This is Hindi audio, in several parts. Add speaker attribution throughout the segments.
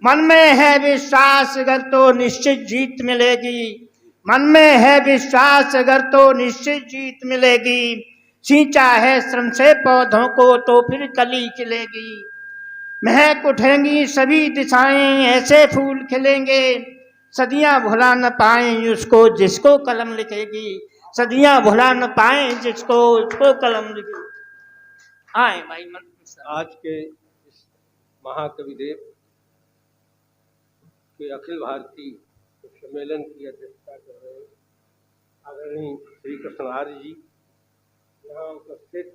Speaker 1: मन में है विश्वास अगर तो निश्चित जीत मिलेगी। मन में है विश्वास अगर तो निश्चित जीत मिलेगी। सींचा है श्रम से पौधों को तो फिर कली खिलेगी। महक उठेंगी सभी दिशाएं, ऐसे फूल खिलेंगे सदियां भुला न पाए उसको जिसको कलम लिखेगी। सदियां भुला न पाए जिसको उसको कलम लिखेगी। आए भाई मन
Speaker 2: आज के इस महाकवि देव के अखिल भारतीय सम्मेलन की अध्यक्षता कर रहे आदरणीय श्री कृष्ण आर्य जी, यहाँ उपस्थित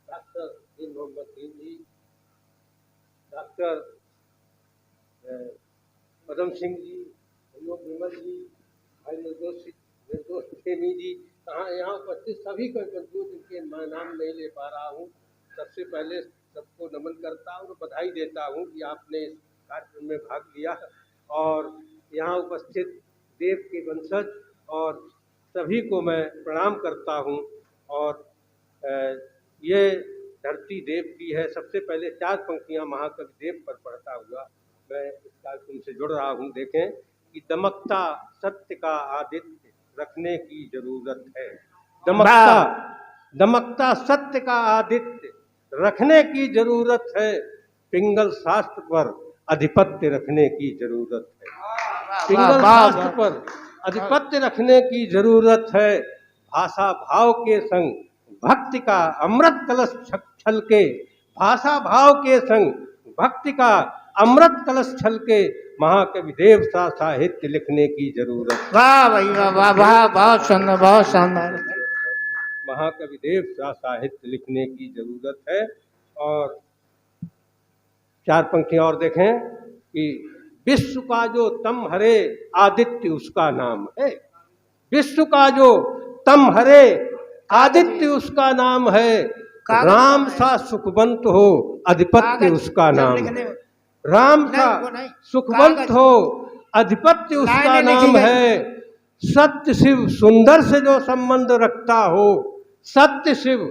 Speaker 2: डॉक्टर दीन मोहम्मद दीन जी, डॉक्टर पदम सिंह जी, अयोग विमल जी, भाई निर्दोष प्रेमी जी, यहाँ उपस्थित सभी को जिनके मैं नाम नहीं ले पा रहा हूँ, सबसे पहले सबको नमन करता हूँ और बधाई देता हूँ कि आपने इस कार्यक्रम में भाग लिया। और यहाँ उपस्थित देव के वंशज और सभी को मैं प्रणाम करता हूँ। और ये धरती देव की है। सबसे पहले 4 पंक्तियाँ महाकवि देव पर पढ़ता हुआ मैं इस कार्यक्रम से जुड़ रहा हूँ। देखें कि दमकता सत्य का आदित्य रखने की जरूरत है। दमकता सत्य का आदित्य रखने की जरूरत है। पिंगल शास्त्र पर अधिपत्य रखने की जरूरत है। पिंगल शास्त्र पर अधिपत्य रखने की जरूरत है। भाषा भाव के संग भक्ति का अमृत कलश छलके। भाषा भाव के संग भक्ति का अमृत कलश छलके। महाकवि देव सा साहित्य लिखने की जरूरत।
Speaker 1: वाह भाई वाह वाह वाह, बहुत सुंदर बहुत शानदार।
Speaker 2: महाकवि देव सा साहित्य लिखने की जरूरत है। और 4 पंक्तियां और देखें कि विश्व का जो तम हरे आदित्य उसका नाम है। विश्व का जो तम हरे आदित्य उसका नाम है। राम सा सुखवंत हो अधिपत्य उसका नाम है। राम सा सुखवंत हो अधिपत्य उसका नाम है। सत्य शिव सुंदर से जो संबंध रखता हो, सत्य शिव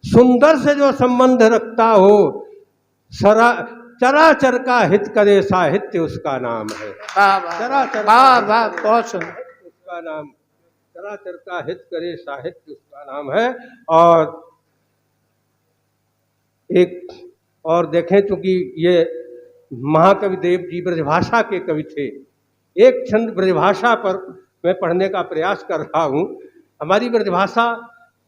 Speaker 2: सुंदर से जो संबंध रखता हो, चराचर का हित करे साहित्य उसका नाम है। चराचर उसका नाम, चराचर का हित करे साहित्य उसका नाम है। और एक और देखें, चूंकि ये महाकवि देव जी ब्रजभाषा के कवि थे, एक छंद ब्रजभाषा पर मैं पढ़ने का प्रयास कर रहा हूँ। हमारी ब्रजभाषा,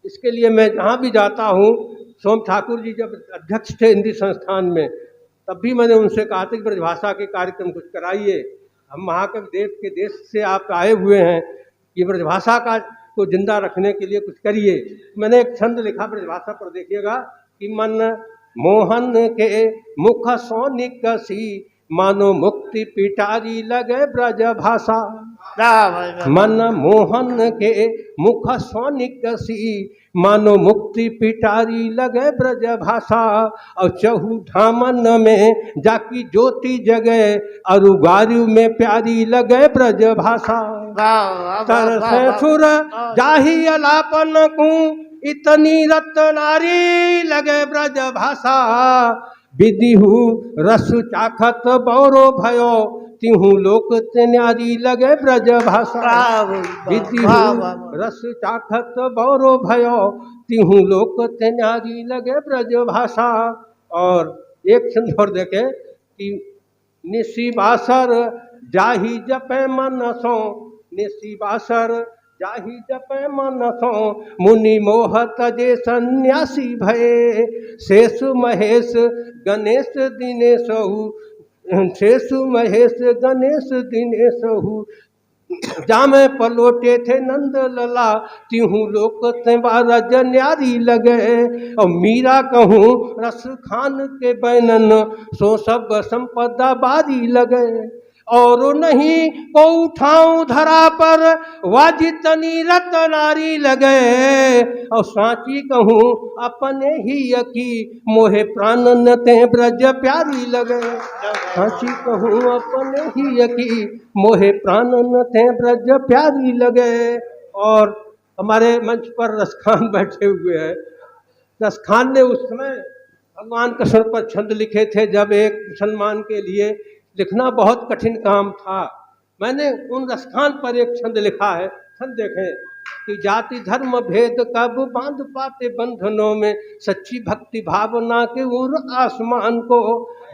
Speaker 2: इसके लिए मैं जहाँ भी जाता हूँ, सोम ठाकुर जी जब अध्यक्ष थे हिंदी संस्थान में, तब भी मैंने उनसे कहा था कि ब्रजभाषा के कार्यक्रम कुछ कराइए। हम महाकवि देव के देश से आप आए हुए हैं, कि ब्रजभाषा का को जिंदा रखने के लिए कुछ करिए। मैंने एक छंद लिखा ब्रजभाषा पर, देखिएगा कि मन मोहन के मुख सोनिक सी मानो मुक्ति पिटारी लगे ब्रज भाषा। मन मोहन के मुख सोनिक सी मानो मुक्ति पिटारी लगे ब्रज भाषा। और चहु धामन में जाकी ज्योति जगे अरुगारु में प्यारी लगे ब्रज भाषा। तरस सुर जाही अलापन को इतनी रत्नारी लगे ब्रज भाषा। विदिहु रस चाखत बौरो भयो तिहु लोक न्यारी लगे ब्रज भाषा। विदिहु रस चाखत बौरो भयो तिहु लोक न्यारी लगे ब्रज भाषा। और एक छंद और देखे कि निशी बासर जाही जपे मन सो, निशी बासर जाही जपे मन सो मुनि मोह तजे सन्यासी भये। शेषु महेश गणेश दिनेशहु, शेषु महेश गणेश दिनेशहु जामे पलोटे थे नंद लला तिहु लोक रज न्यारी लगे। और मीरा कहूँ रस खान के बैनन सो सब संपदा बारी लगे। और नहीं को उठाऊं धरा पर वाजितनी रतनारी लगे। और सांची कहूँ अपने ही यकी मोहे प्राण न ते ब्रज प्यारी लगे। सांची कहूँ अपने ही यकी मोहे प्राण न ते ब्रज प्यारी लगे। और हमारे मंच पर रसखान बैठे हुए हैं। रसखान ने उस समय भगवान कृष्ण पर छंद लिखे थे जब एक मुसलमान के लिए लिखना बहुत कठिन काम था। मैंने उन स्थान पर एक छंद लिखा है। छंद देखें कि जाति धर्म भेद कब बांध पाते बंधनों में, सच्ची भक्ति भावना के उर आसमान को।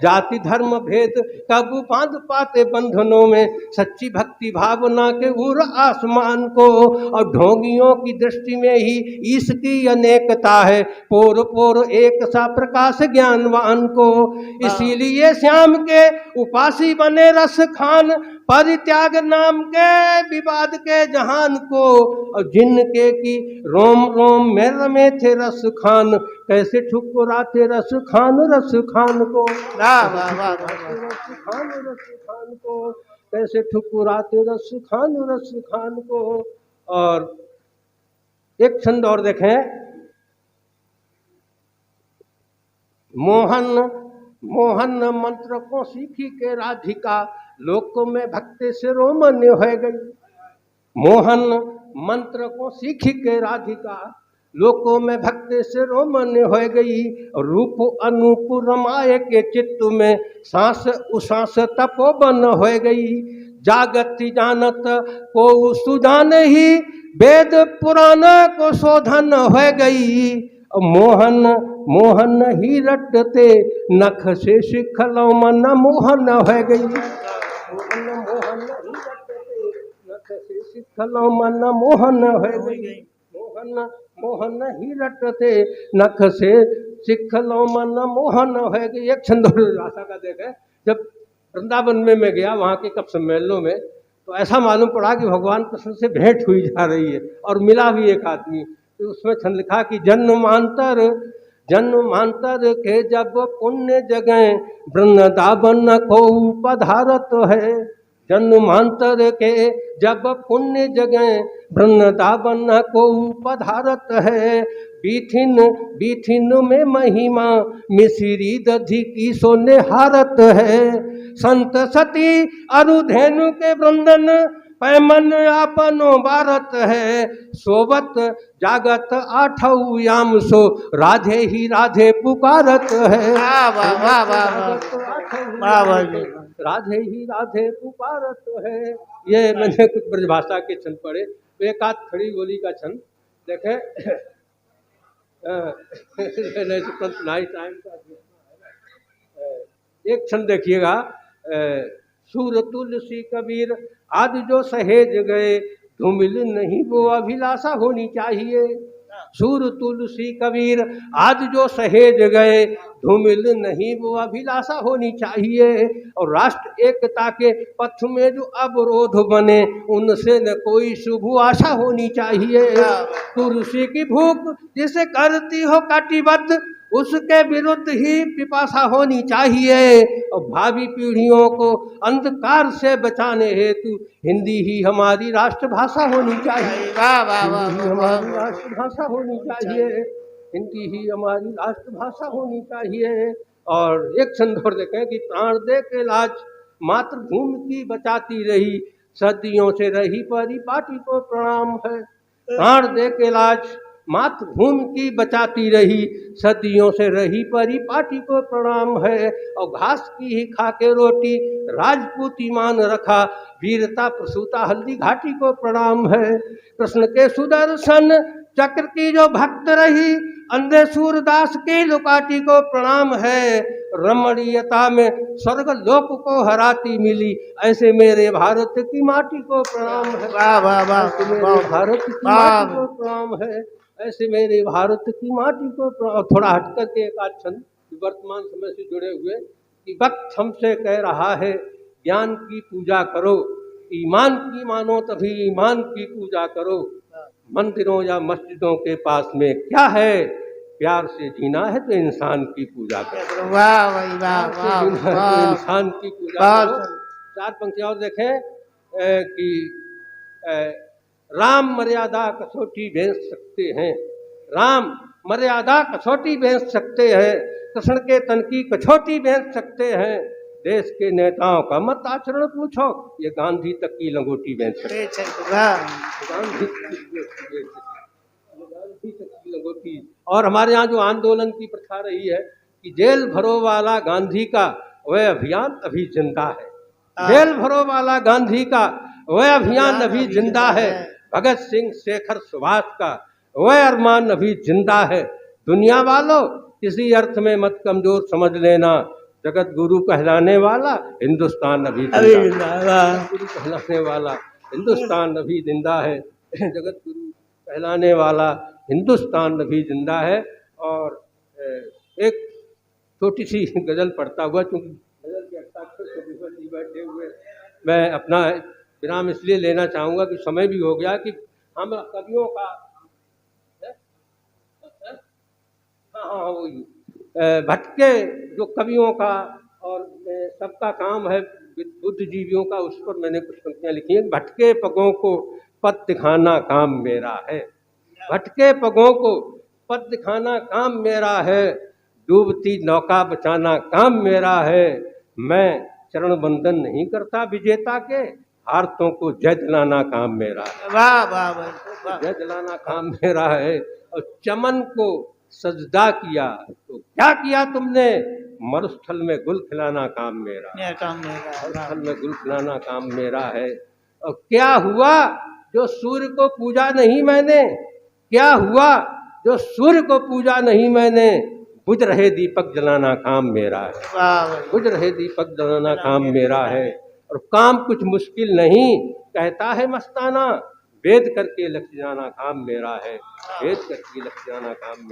Speaker 2: जाति धर्म भेद कब बांध पाते बंधनों में, सच्ची भक्ति भावना के उर आसमान को। और ढोंगियों की दृष्टि में ही इसकी अनेकता है, पोर पोर एक सा प्रकाश ज्ञानवान को। इसीलिए श्याम के उपासी बने रस खान, परित्याग नाम के विवाद के जहान को। और जिनके की रोम रोम में रमे थे रस खान, कैसे ठुकराते रस खान को।
Speaker 1: वाह वाह वाह वाह।
Speaker 2: रस खान को कैसे ठुकराते रस खान को। और एक छंद और देखें, मोहन मंत्र को सीखी के राधिका, लोक में भक्ति से रोमन्य हो गई। मोहन मंत्र को सीखी के राधिका, लोकों में भक्ति से रोमन्य हो गई। रूप अनूप रमाए के चित्त में, सांस उसांस तपोवन हो गई। जागत जानत को सुजान ही, वेद पुराण को शोधन हो गई। मोहन ही रटते नख से शिखलो मन मोहन हो गई। मोहन ही रटते नख से शिखलो मन मोहन हो गई। मोहन ही रटते नख से शिखलो मन मोहन हो गई। एक छंद आशा का देखे, जब वृंदावन में मैं गया वहाँ के कप सम्मेलनों में, तो ऐसा मालूम पड़ा कि भगवान कृष्ण से भेंट हुई जा रही है और मिला भी एक आदमी। तो उसमें छंद लिखा कि जन्मांतर के जब पुण्य जगह, वृंदावन को पधारत है। जन्मांतर के जब पुण्य जगह, वृंदावन को पधारत है। बीथिन में महिमा, मिश्री दधि की सोनेहारत है। संत सती अरुधेनु के वृंदन, पैमन आपनो भारत है। सोबत जागत आठौ याम सो, राधे ही राधे पुकारत है। राधे ही राधे पुकारत है। ये मैंने कुछ ब्रजभाषा के छंद पढ़े। तो एक आध खड़ी बोली का छंद देखे। एक छंद देखिएगा, सूर तुलसी कबीर आदि जो सहेज गए, धूमिल नहीं वो अभिलाषा होनी चाहिए। सूर तुलसी कबीर आदि जो सहेज गए, धूमिल नहीं वो अभिलाषा होनी चाहिए। और राष्ट्र एकता के पथ में जो अवरोध बने, उनसे न कोई शुभ आशा होनी चाहिए। तुलसी की भूख जिसे करती हो कटिबद्ध, उसके विरुद्ध ही पिपासा होनी चाहिए। और भावी पीढ़ियों को अंधकार से बचाने हेतु, हिंदी ही हमारी राष्ट्रभाषा होनी चाहिए। हमारी राष्ट्रभाषा होनी चाहिए, हिंदी ही हमारी राष्ट्रभाषा होनी चाहिए। और एक छंद और देखें कि प्राण दे के लाज, मातृभूमि की बचाती रही, सदियों से रही परिपाटी को प्रणाम है। प्राण दे के लाज, मातृभूमि की बचाती रही, सदियों से रही परिपाटी को प्रणाम है। और घास की ही खा के रोटी, राजपूती मान रखा, वीरता प्रसूता हल्दी घाटी को प्रणाम है। कृष्ण के सुदर्शन चक्र की जो भक्त रही, अंधे सूरदास की लुकाटी को प्रणाम है। रमणीयता में स्वर्ग लोक को हराती मिली, ऐसे मेरे भारत की माटी को प्रणाम है। मेरे भारत की माटी को प्रणाम है, ऐसे मेरे भारत की माटी को प्रणाम। थोड़ा हट करके एक आध छंद वर्तमान समय से जुड़े हुए, कि वक्त हमसे कह रहा है ज्ञान की पूजा करो, ईमान की मानो तभी ईमान की पूजा करो। मंदिरों या मस्जिदों के पास में क्या है, प्यार से जीना है तो इंसान की पूजा करो। इंसान की पूजा करो। चार पंक्तियां और देखें कि राम मर्यादा कसौटी भेज सकते हैं, राम मर्यादा कसौटी भेज सकते हैं, कृष्ण के तन की कछौटी भेज सकते हैं। देश के नेताओं का मत आचरण पूछो, ये गांधी तक की लंगोटी भेज सकते हैं। गांधी तक की लंगोटी। और हमारे यहाँ जो आंदोलन की प्रथा रही है, कि जेल भरो वाला गांधी का वह अभियान अभी जिंदा है। जेल भरो वाला गांधी का वह अभियान अभी जिंदा है। भगत सिंह शेखर सुभाष का वह अरमान अभी जिंदा है। दुनिया वालों किसी अर्थ में मत कमजोर समझ लेना, जगत गुरु कहलाने वाला हिंदुस्तान अभी जिंदा है। गुरु कहलाने वाला हिंदुस्तान अभी जिंदा है। जगत गुरु कहलाने वाला हिंदुस्तान अभी जिंदा है। और एक छोटी सी गज़ल पढ़ता हुआ, क्योंकि गज़ल के हस्ताक्षर से विवल जी बैठे हुए, मैं अपना विराम इसलिए लेना चाहूँगा कि समय भी हो गया कि हम कवियों का हाँ वही भटके जो कवियों का और सबका काम है बुद्धिजीवियों का, उस पर मैंने कुछ पंक्तियाँ लिखी हैं। भटके पगों को पथ दिखाना काम मेरा है। भटके पगों को पथ दिखाना काम मेरा है। डूबती नौका बचाना काम मेरा है। मैं चरण बंदन नहीं करता विजेता के, हारतों को जय दिलाना काम मेरा है।
Speaker 1: वाह वाह वाह,
Speaker 2: जय दिलाना काम मेरा है। और चमन को सजदा किया तो क्या किया तुमने, मरुस्थल में गुल खिलाना काम मेरा है।
Speaker 1: ये काम मेरा है।
Speaker 2: मरुस्थल में गुल खिलाना काम मेरा है। और क्या हुआ जो सूर्य को पूजा नहीं मैंने, क्या हुआ जो सूर्य को पूजा नहीं मैंने, बुझ रहे दीपक जलाना काम मेरा है।
Speaker 1: वाह वाह,
Speaker 2: बुझ रहे दीपक जलाना काम मेरा है। और काम कुछ मुश्किल नहीं कहता है मस्ताना, वेद करके लक्ष्य जाना काम मेरा है। वेद करके लक्ष्य जाना काम मेरा